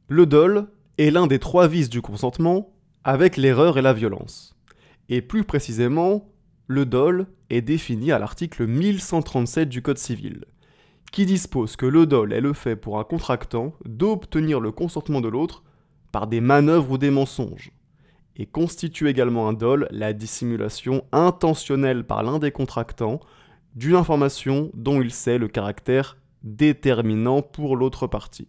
Le dol est l'un des 3 vices du consentement avec l'erreur et la violence. Et plus précisément, le dol est défini à l'article 1137 du Code civil, qui dispose que le dol est le fait pour un contractant d'obtenir le consentement de l'autre par des manœuvres ou des mensonges, et constitue également un dol la dissimulation intentionnelle par l'un des contractants d'une information dont il sait le caractère déterminant pour l'autre partie.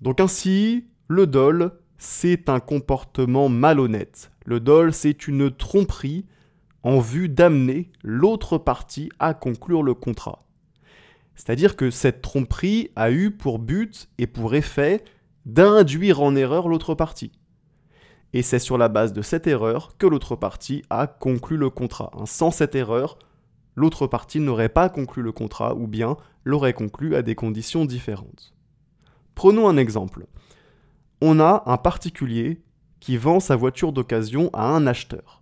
Donc ainsi, le dol, c'est un comportement malhonnête. Le dol, c'est une tromperie en vue d'amener l'autre partie à conclure le contrat. C'est-à-dire que cette tromperie a eu pour but et pour effet d'induire en erreur l'autre partie. Et c'est sur la base de cette erreur que l'autre partie a conclu le contrat. Sans cette erreur, l'autre partie n'aurait pas conclu le contrat ou bien l'aurait conclu à des conditions différentes. Prenons un exemple. On a un particulier qui vend sa voiture d'occasion à un acheteur.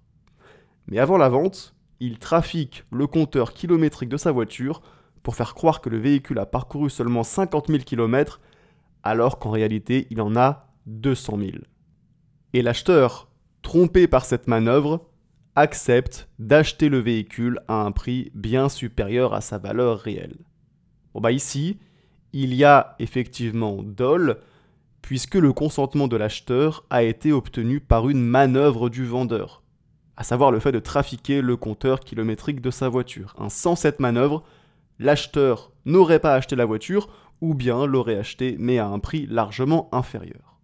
Mais avant la vente, il trafique le compteur kilométrique de sa voiture pour faire croire que le véhicule a parcouru seulement 50 000 km alors qu'en réalité il en a 200 000. Et l'acheteur, trompé par cette manœuvre, accepte d'acheter le véhicule à un prix bien supérieur à sa valeur réelle. Ici, il y a effectivement dol, puisque le consentement de l'acheteur a été obtenu par une manœuvre du vendeur, à savoir le fait de trafiquer le compteur kilométrique de sa voiture. Sans cette manœuvre, l'acheteur n'aurait pas acheté la voiture, ou bien l'aurait acheté mais à un prix largement inférieur.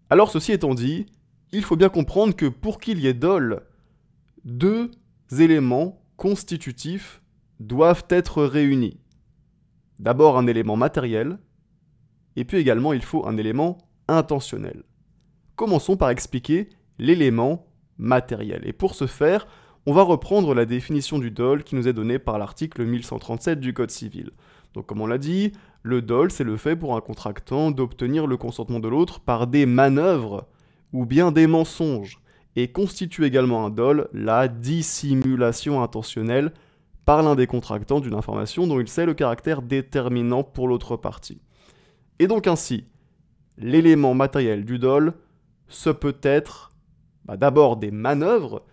Alors ceci étant dit, il faut bien comprendre que pour qu'il y ait dol, 2 éléments constitutifs doivent être réunis. D'abord un élément matériel, et puis également il faut un élément intentionnel. Commençons par expliquer l'élément matériel. Et pour ce faire, on va reprendre la définition du dol qui nous est donnée par l'article 1137 du Code civil. Donc comme on l'a dit, le dol c'est le fait pour un contractant d'obtenir le consentement de l'autre par des manœuvres ou bien des mensonges, et constitue également un dol la dissimulation intentionnelle par l'un des contractants d'une information dont il sait le caractère déterminant pour l'autre partie. Et donc ainsi, l'élément matériel du dol, ce peut être d'abord des manœuvres,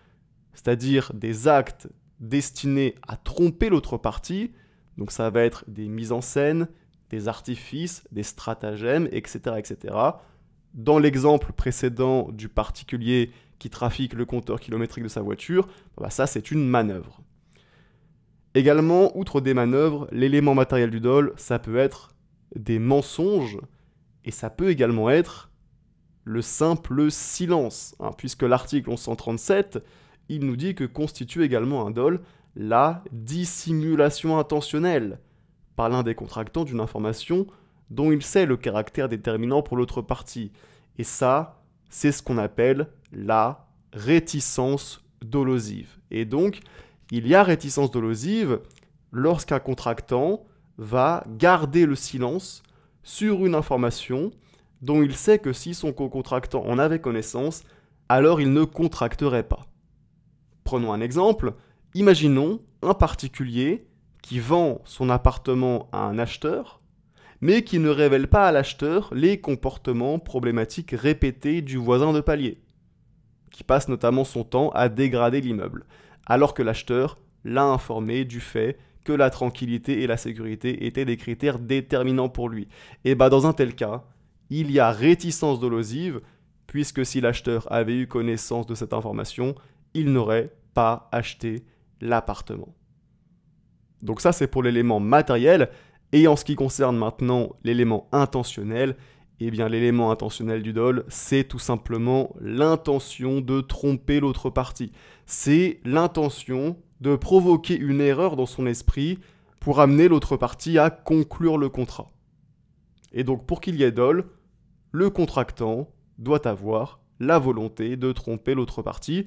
c'est-à-dire des actes destinés à tromper l'autre partie, donc ça va être des mises en scène, des artifices, des stratagèmes, etc. etc. Dans l'exemple précédent du particulier qui trafique le compteur kilométrique de sa voiture, ça c'est une manœuvre. Également, outre des manœuvres, l'élément matériel du dol, ça peut être des mensonges, et ça peut également être le simple silence, puisque l'article 1137, il nous dit que constitue également un dol la dissimulation intentionnelle par l'un des contractants d'une information dont il sait le caractère déterminant pour l'autre partie. Et ça, c'est ce qu'on appelle la réticence dolosive. Et donc, il y a réticence dolosive lorsqu'un contractant va garder le silence sur une information dont il sait que si son co-contractant en avait connaissance, alors il ne contracterait pas. Prenons un exemple. Imaginons un particulier qui vend son appartement à un acheteur, mais qui ne révèle pas à l'acheteur les comportements problématiques répétés du voisin de palier, qui passe notamment son temps à dégrader l'immeuble, alors que l'acheteur l'a informé du fait que la tranquillité et la sécurité étaient des critères déterminants pour lui. Et dans un tel cas, il y a réticence dolosive, puisque si l'acheteur avait eu connaissance de cette information, il n'aurait pas acheté l'appartement. Donc ça c'est pour l'élément matériel, et en ce qui concerne maintenant l'élément intentionnel, l'élément intentionnel du dol, c'est tout simplement l'intention de tromper l'autre partie. C'est l'intention de provoquer une erreur dans son esprit pour amener l'autre partie à conclure le contrat. Et donc pour qu'il y ait dol, le contractant doit avoir la volonté de tromper l'autre partie,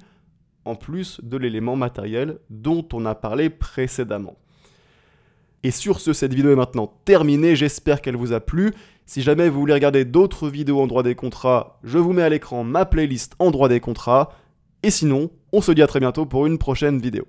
en plus de l'élément matériel dont on a parlé précédemment. Et sur ce, cette vidéo est maintenant terminée, j'espère qu'elle vous a plu. Si jamais vous voulez regarder d'autres vidéos en droit des contrats, je vous mets à l'écran ma playlist en droit des contrats. Et sinon, on se dit à très bientôt pour une prochaine vidéo.